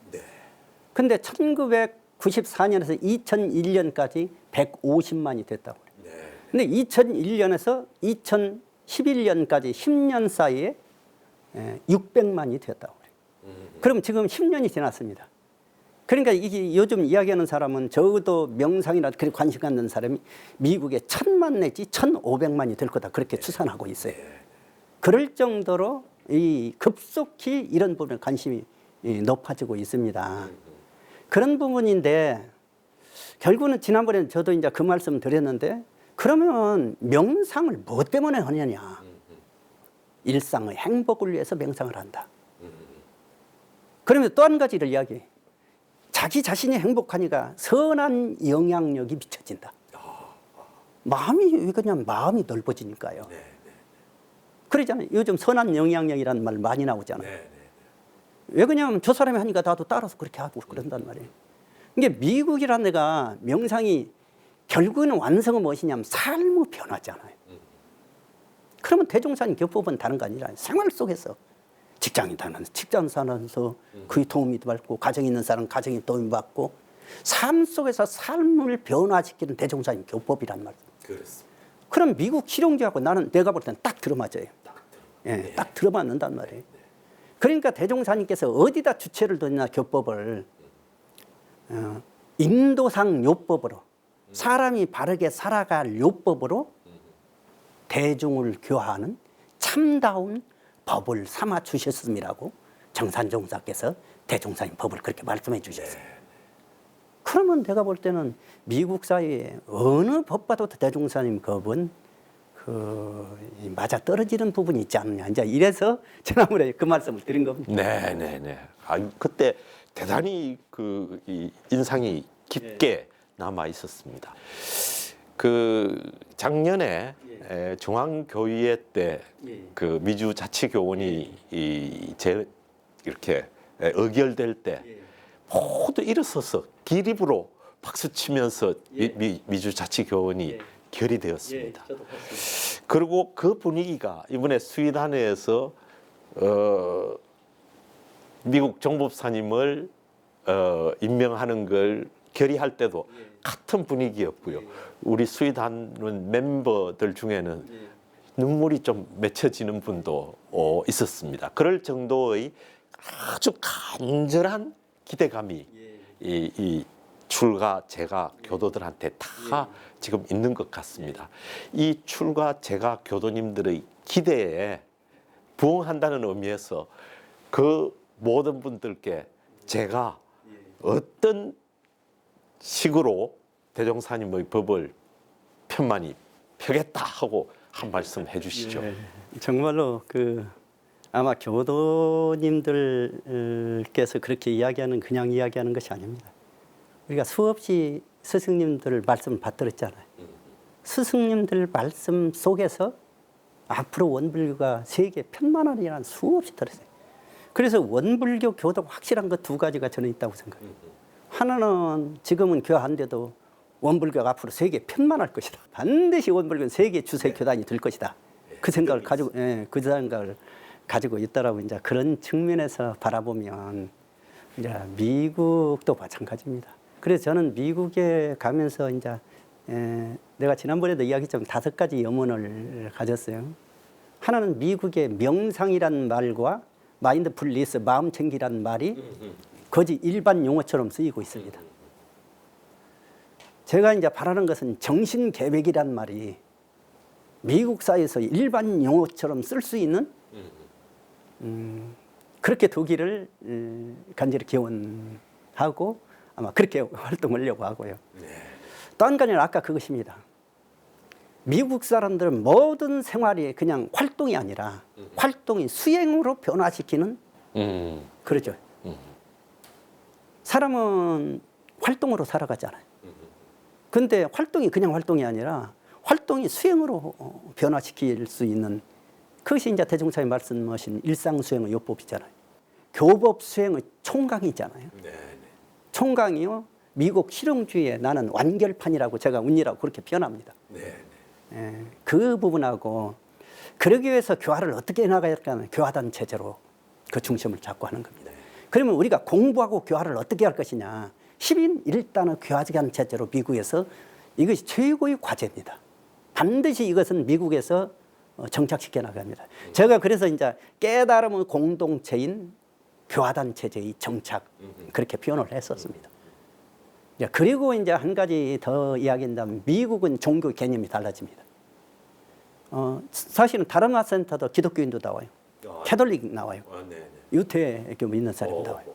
근데 1994년에서 2001년까지 150만이 됐다고 그래요. 근데 2001년에서 2011년까지 10년 사이에 600만이 됐다고 그래요. 그럼 지금 10년이 지났습니다. 그러니까 이게 요즘 이야기하는 사람은 적어도 명상이나 그렇게 관심 갖는 사람이 미국에 1000만 내지 1500만이 될 거다. 그렇게 추산하고 있어요. 그럴 정도로 이 급속히 이런 부분에 관심이 높아지고 있습니다. 그런 부분인데 결국은 지난번에 저도 이제 그 말씀 드렸는데 그러면 명상을 뭐 때문에 하느냐? 일상의 행복을 위해서 명상을 한다. 그러면 또 한 가지를 이야기해. 자기 자신이 행복하니까 선한 영향력이 미쳐진다. 마음이 왜 그냥 마음이 넓어지니까요. 그러잖아요. 요즘 선한 영향력이라는 말 많이 나오잖아요. 왜 그냥 저 사람이 하니까 나도 따라서 그렇게 하고 그런단 말이에요. 이게 미국이라는 데가 명상이 결국에는 완성은 무엇이냐면 삶의 변화잖아요. 그러면 대종사님 교법은 다른 거 아니라 생활 속에서 직장인 다니면서 직장 사면서 그의 도움이 받고 가정이 있는 사람 가정이 도움이 받고 삶 속에서 삶을 변화시키는 대종사님 교법이란 말이에요. 그렇습니다. 그럼 미국 실용주의하고 나는 내가 볼 때는 딱 들어맞아요. 예, 딱 들어맞는단 말이에요. 그러니까 대종사님께서 어디다 주체를 뒀냐 교법을 인도상 요법으로 사람이 바르게 살아갈 요법으로 대중을 교화하는 참다운 법을 삼아 주셨음이라고 정산종사께서 대종사님 법을 그렇게 말씀해 주셨어요. 그러면 내가 볼 때는 미국 사회에 어느 법 봐도 대종사님 법은 맞아 떨어지는 부분이 있지 않느냐. 이제 이래서 지난번에 그 말씀을 드린 겁니다. 네네네. 그때 대단히 이 인상이 깊게 남아 있었습니다. 작년에 중앙교의회 때 그 미주 자치교원이 이렇게 의결될 때 모두 일어서서 기립으로 박수 치면서 미주 자치교원이 결의되었습니다. 그리고 그 분위기가 이번에 수의단에서 미국 정법사님을 임명하는 걸 결의할 때도 같은 분위기였고요. 우리 수의단 멤버들 중에는 눈물이 좀 맺혀지는 분도 있었습니다. 그럴 정도의 아주 간절한 기대감이 이 출가 제가 교도들한테 다 지금 있는 것 같습니다. 이 출가 제가 교도님들의 기대에 부응한다는 의미에서 그 모든 분들께 제가 어떤 식으로 대종사님의 법을 편만히 펴겠다 하고 한 말씀 해주시죠. 정말로 아마 교도님들께서 그렇게 이야기하는 그냥 이야기하는 것이 아닙니다. 우리가 수없이 스승님들 말씀을 받들었잖아요. 스승님들 말씀 속에서 앞으로 원불교가 세계 편만하리라는 수없이 들었어요. 그래서 원불교 교도가 확실한 것 두 가지가 저는 있다고 생각해요. 하나는 지금은 교화한데도 원불교가 앞으로 세계 편만할 것이다. 반드시 원불교는 세계 주세 교단이 될 것이다. 그 생각을 가지고 있다라고 이제 그런 측면에서 바라보면 이제 미국도 마찬가지입니다. 그래서 저는 미국에 가면서 이제 내가 지난번에도 이야기했지만 5가지 염원을 가졌어요. 하나는 미국의 명상이란 말과 마인드풀리스 마음 챙기란 말이 거의 일반 용어처럼 쓰이고 있습니다. 제가 이제 바라는 것은 정신 계획이란 말이 미국 사회에서 일반 용어처럼 쓸 수 있는 그렇게 두기를 간절히 기원하고 아마 그렇게 활동하려고 하고요. 또 한 가지는 아까 그것입니다. 미국 사람들은 모든 생활이 그냥 활동이 아니라 활동이 수행으로 변화시키는 그러죠. 사람은 활동으로 살아가잖아요. 근데 활동이 그냥 활동이 아니라 활동이 수행으로 변화시킬 수 있는 그것이 이제 대종사님 말씀하신 일상수행의 요법이잖아요. 교법 수행의 총강이잖아요. 총강이요. 미국 실용주의에 나는 완결판이라고 제가 운이라고 그렇게 표현합니다. 그 부분하고 그러기 위해서 교화를 어떻게 나가야 할까 하는 교화단 체제로 그 중심을 잡고 하는 겁니다. 그러면 우리가 공부하고 교화를 어떻게 할 것이냐. 10인 1단의 교화단 체제로 미국에서 이것이 최고의 과제입니다. 반드시 이것은 미국에서 정착시켜 나갑니다. 제가 그래서 이제 깨달음의 공동체인 교화단 체제의 정착 그렇게 표현을 했었습니다. 그리고 이제 한 가지 더 이야기한다면 미국은 종교 개념이 달라집니다. 사실은 다르마 센터도 기독교인도 나와요. 캐톨릭 나와요. 유태교 믿는 사람이 나와요.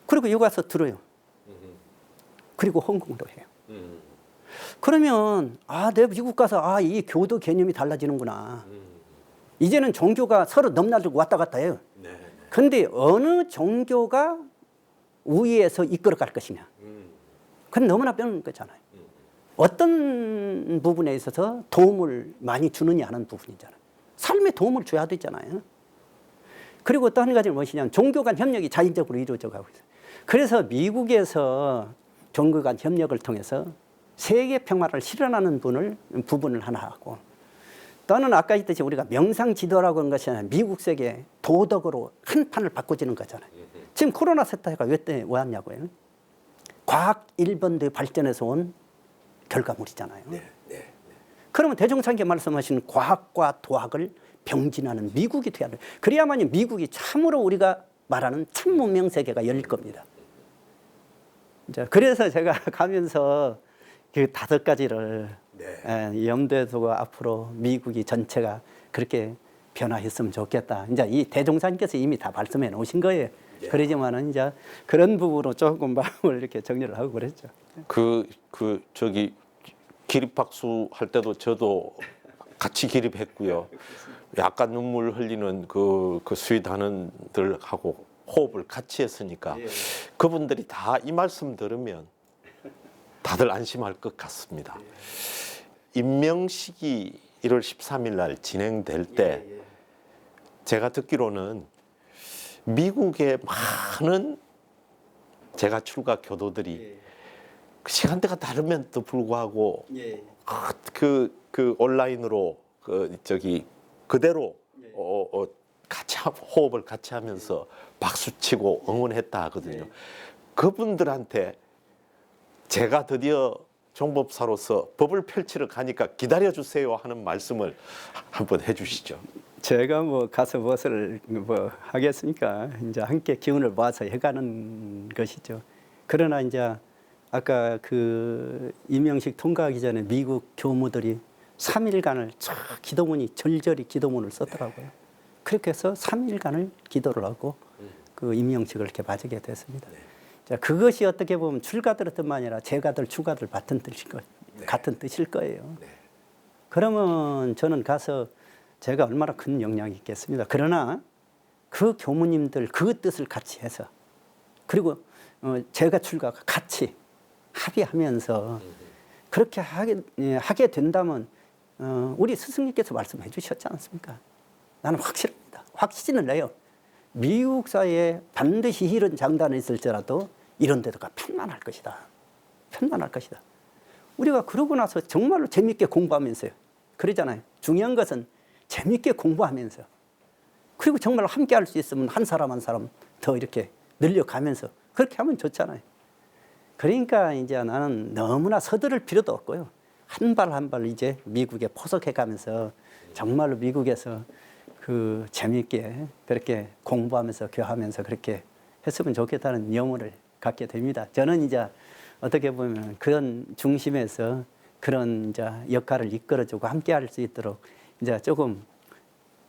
그리고 여기 와서 들어요. 그리고 헌공도 해요. 그러면 내가 미국 가서 이 교도 개념이 달라지는구나. 이제는 종교가 서로 넘나들고 왔다 갔다 해요. 그런데 어느 종교가 우위에서 이끌어갈 것이냐. 그건 너무나 뼈는 거잖아요. 어떤 부분에 있어서 도움을 많이 주느냐 하는 부분이잖아요. 삶에 도움을 줘야 되잖아요. 그리고 또 한 가지는 무엇이냐면 종교 간 협력이 자연적으로 이루어져 가고 있어요. 그래서 미국에서 종교 간 협력을 통해서 세계 평화를 실현하는 부분을 하나 하고 또는 아까 했듯이 우리가 명상 지도라고 하는 것이 아니라 미국 세계 도덕으로 한 판을 바꿔주는 거잖아요. 지금 코로나 세태가 왜 왔냐고요. 과학 일본의 발전에서 온 결과물이잖아요. 그러면 대종사님께 말씀하신 과학과 도학을 병진하는 미국이 돼야 돼요. 그래야만이 미국이 참으로 우리가 말하는 참문명 세계가 열릴 겁니다. 이제 그래서 제가 가면서 그 5가지를 염두에 두고 앞으로 미국이 전체가 그렇게 변화했으면 좋겠다. 이제 이 대종사님께서 이미 다 말씀해 놓으신 거예요. 그러지만은 이제 그런 부분으로 조금 마음을 이렇게 정리를 하고 그랬죠. 저기 기립박수 할 때도 저도 같이 기립했고요. 약간 눈물 흘리는 그 수의단원들하고 호흡을 같이 했으니까 그분들이 다 이 말씀 들으면 다들 안심할 것 같습니다. 임명식이 1월 13일 날 진행될 때 제가 듣기로는 미국의 많은 제가 출가 교도들이 그 시간대가 다름에도 불구하고 그 온라인으로 그대로 같이 호흡을 같이 하면서 박수치고 응원했다 하거든요. 그분들한테 제가 드디어 종법사로서 법을 펼치러 가니까 기다려주세요 하는 말씀을 한번 해주시죠. 제가 뭐 가서 무엇을 뭐 하겠습니까? 이제 함께 기운을 모아서 해가는 것이죠. 그러나 이제 아까 그 임명식 통과하기 전에 미국 교무들이 3일간을 기도문이 절절히 기도문을 썼더라고요. 그렇게 해서 3일간을 기도를 하고 그 임명식을 이렇게 맞이게 됐습니다. 자, 그것이 어떻게 보면 출가들 뿐만 아니라 제가들 출가들 같은 뜻일 거예요. 그러면 저는 가서 제가 얼마나 큰 영향이 있겠습니다. 그러나 그 교무님들 그 뜻을 같이 해서 그리고 제가 출가가 같이 합의하면서 그렇게 하게 된다면 우리 스승님께서 말씀해 주셨지 않습니까? 나는 확실합니다. 확신을 내요. 미국 사회에 반드시 이런 장단이 있을지라도 이런 데도가 편만할 것이다. 편만할 것이다. 우리가 그러고 나서 정말로 재밌게 공부하면서요. 그러잖아요. 중요한 것은 재밌게 공부하면서 그리고 정말 함께 할 수 있으면 한 사람 한 사람 더 이렇게 늘려가면서 그렇게 하면 좋잖아요. 그러니까 이제 나는 너무나 서두를 필요도 없고요. 한 발 한 발 이제 미국에 포석해 가면서 정말로 미국에서 그 재미있게 그렇게 공부하면서 교하면서 그렇게 했으면 좋겠다는 염원을 갖게 됩니다. 저는 이제 어떻게 보면 그런 중심에서 그런 이제 역할을 이끌어주고 함께 할 수 있도록 이제 조금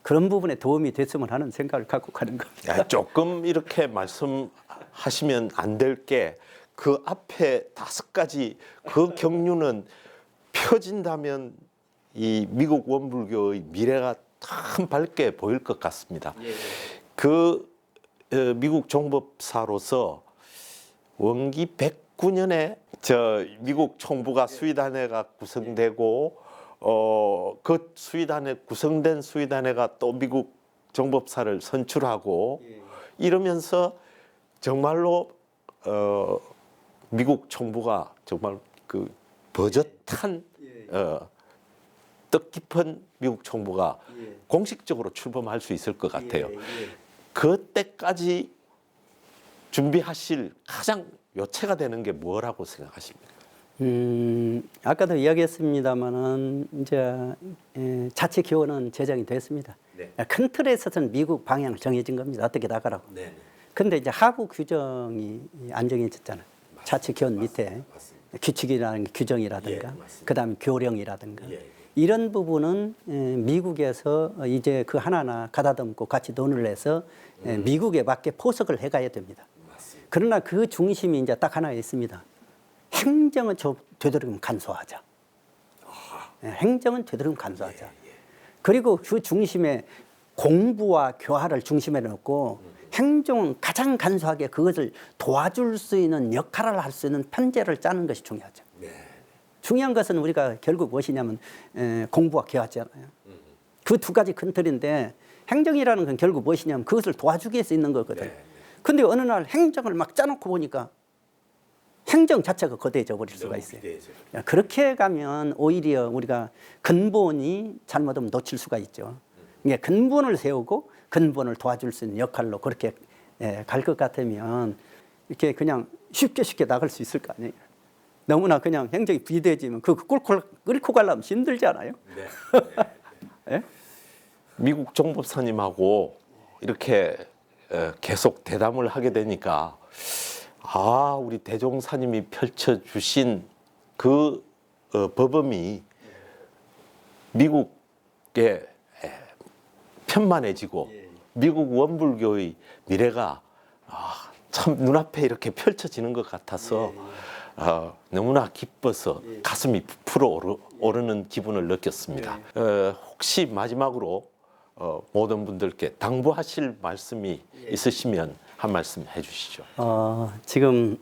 그런 부분에 도움이 됐으면 하는 생각을 갖고 가는 겁니다. 조금 이렇게 말씀하시면 안 될 게 그 앞에 5가지 그 경륜은 펴진다면 이 미국 원불교의 미래가 참 밝게 보일 것 같습니다. 그 미국 종법사로서 원기 109년에 미국 총부가 수의단회가 구성되고 그 수의단회 구성된 수의단회가 또 미국 종법사를 선출하고 이러면서 정말로 미국 총부가 정말 그 버젓한 뜻깊은 미국 총부가 공식적으로 출범할 수 있을 것 같아요. 그때까지 준비하실 가장 요체가 되는 게 뭐라고 생각하십니까? 아까도 이야기했습니다만은 이제 자치 기원은 제정이 됐습니다. 큰 틀에 있어서는 미국 방향을 정해진 겁니다. 어떻게 나가라고. 근데 이제 하부 규정이 안 정해졌잖아요. 자치 기원 밑에 규칙이라는 규정이라든가 그다음에 교령이라든가 이런 부분은 미국에서 이제 그 하나하나 가다듬고 같이 논의를 해서 미국에 맞게 포석을 해가야 됩니다. 그러나 그 중심이 이제 딱 하나 있습니다. 행정은 되도록이면 간소하자. 행정은 되도록이면 간소하자. 그리고 그 중심에 공부와 교화를 중심에 놓고 행정은 가장 간소하게 그것을 도와줄 수 있는 역할을 할 수 있는 편제를 짜는 것이 중요하죠. 중요한 것은 우리가 결국 무엇이냐면 공부와 교화잖아요. 그 2가지 큰 틀인데 행정이라는 건 결국 무엇이냐면 그것을 도와주기 위해서 있는 거거든요. 근데 어느 날 행정을 막 짜놓고 보니까 행정 자체가 거대해져 버릴 수가 있어요. 그렇게 가면 오히려 우리가 근본이 잘못하면 놓칠 수가 있죠. 이게 근본을 세우고 근본을 도와줄 수 있는 역할로 그렇게 갈 것 같으면 이렇게 그냥 쉽게 나갈 수 있을 거 아니에요. 너무나 그냥 행정이 비대해지면 끌고 가려면 힘들지 않아요? 예? 미국 정법사님하고 이렇게 계속 대담을 하게 되니까 우리 대종사님이 펼쳐주신 그 법음이 미국에 편만해지고 미국 원불교의 미래가 참 눈앞에 이렇게 펼쳐지는 것 같아서 너무나 기뻐서 가슴이 부풀어 오르는 기분을 느꼈습니다. 혹시 마지막으로 모든 분들께 당부하실 말씀이 있으시면 한 말씀 해주시죠. 지금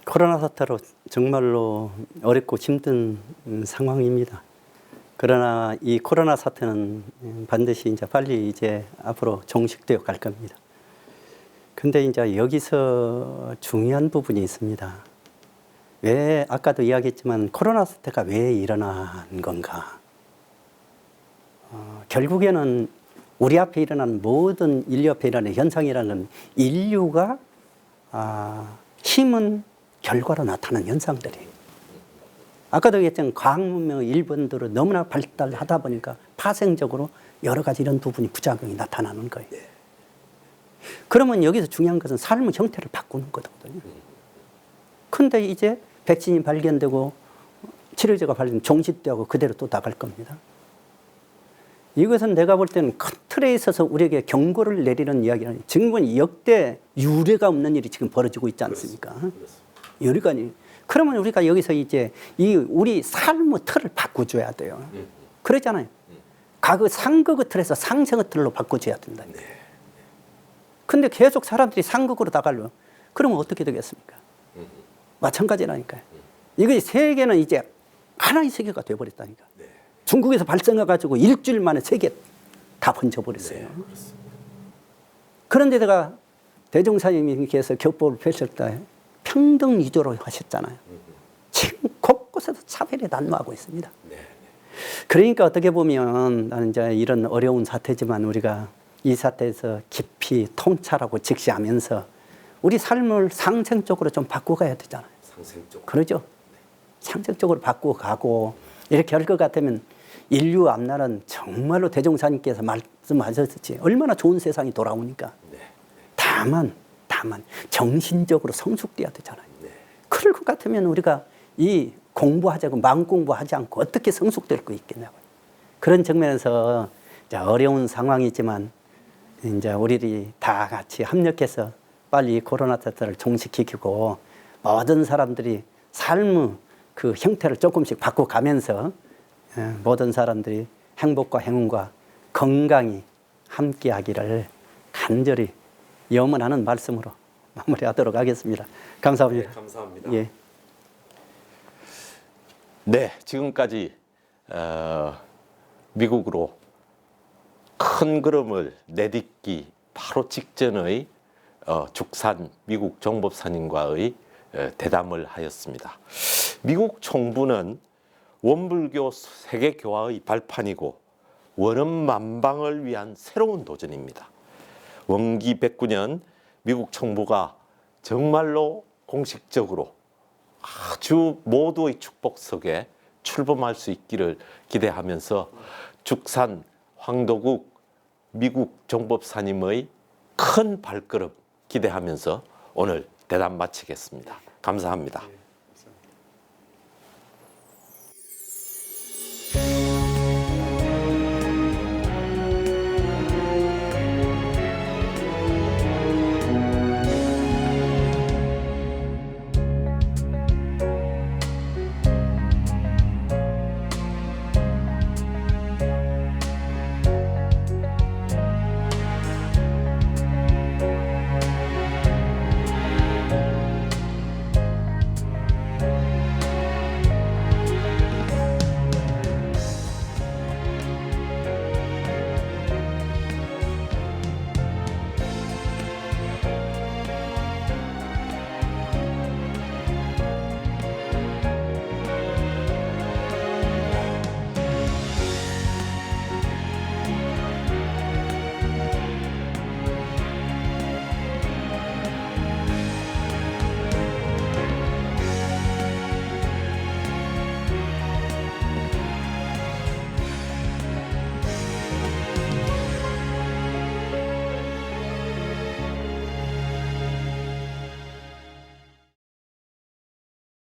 코로나 사태로 정말로 어렵고 힘든 상황입니다. 그러나 이 코로나 사태는 반드시 이제 빨리 이제 앞으로 종식되어 갈 겁니다. 근데 이제 여기서 중요한 부분이 있습니다. 왜 아까도 이야기했지만 코로나 사태가 왜 일어난 건가? 결국에는 우리 앞에 일어나는 모든 인류 앞에 일어나는 현상이라는 인류가 힘은 결과로 나타나는 현상들이에요. 아까도 얘기했지만 과학 문명의 일본들은 너무나 발달하다 보니까 파생적으로 여러 가지 이런 부분이 부작용이 나타나는 거예요. 그러면 여기서 중요한 것은 삶의 형태를 바꾸는 거거든요. 근데 이제 백신이 발견되고 치료제가 발견되면 종식되고 그대로 또 나갈 겁니다. 이것은 내가 볼 때는 큰 틀에 있어서 우리에게 경고를 내리는 이야기는 지금은 역대 유례가 없는 일이 지금 벌어지고 있지 않습니까? 유례가 아니. 그러면 우리가 여기서 이제 이 우리 삶의 틀을 바꿔줘야 돼요. 그러잖아요. 과거 상극의 틀에서 상생의 틀로 바꿔줘야 된다. 근데 계속 사람들이 상극으로 나가려면 그러면 어떻게 되겠습니까? 마찬가지라니까요. 이것이 세계는 이제 하나의 세계가 돼버렸다니까. 중국에서 발생해가지고 일주일 만에 세계 다 번져버렸어요. 그런데 내가 대종사님께서 격보를 펼칠 때 평등 위주로 하셨잖아요. 지금 곳곳에서 차별이 난무하고 있습니다. 그러니까 어떻게 보면 나는 이제 이런 어려운 사태지만 우리가 이 사태에서 깊이 통찰하고 직시하면서 우리 삶을 상생적으로 좀 바꿔가야 되잖아요. 상생적으로. 그러죠. 상생적으로 바꿔가고 이렇게 할 것 같으면 인류 앞날은 정말로 대종사님께서 말씀하셨듯이 얼마나 좋은 세상이 돌아오니까. 다만 정신적으로 성숙돼야 되잖아요. 그럴 것 같으면 우리가 이 공부하자고 마음 공부하지 않고 어떻게 성숙될 거 있겠냐고요. 그런 측면에서 어려운 상황이지만 이제 우리들이 다 같이 협력해서 빨리 이 코로나 사태를 종식시키고 모든 사람들이 삶의 그 형태를 조금씩 바꿔가면서 모든 사람들이 행복과 행운과 건강히 함께하기를 간절히 염원하는 말씀으로 마무리하도록 하겠습니다. 감사합니다. 네, 감사합니다. 예. 네, 지금까지 미국으로 큰 걸음을 내딛기 바로 직전의 죽산 미국 정법사님과의 대담을 하였습니다. 미국 총부는 원불교 세계교화의 발판이고 원음만방을 위한 새로운 도전입니다. 원기 109년 미국 총부가 정말로 공식적으로 아주 모두의 축복 속에 출범할 수 있기를 기대하면서 죽산 황도국 미국 정법사님의 큰 발걸음 기대하면서 오늘 대담 마치겠습니다. 감사합니다.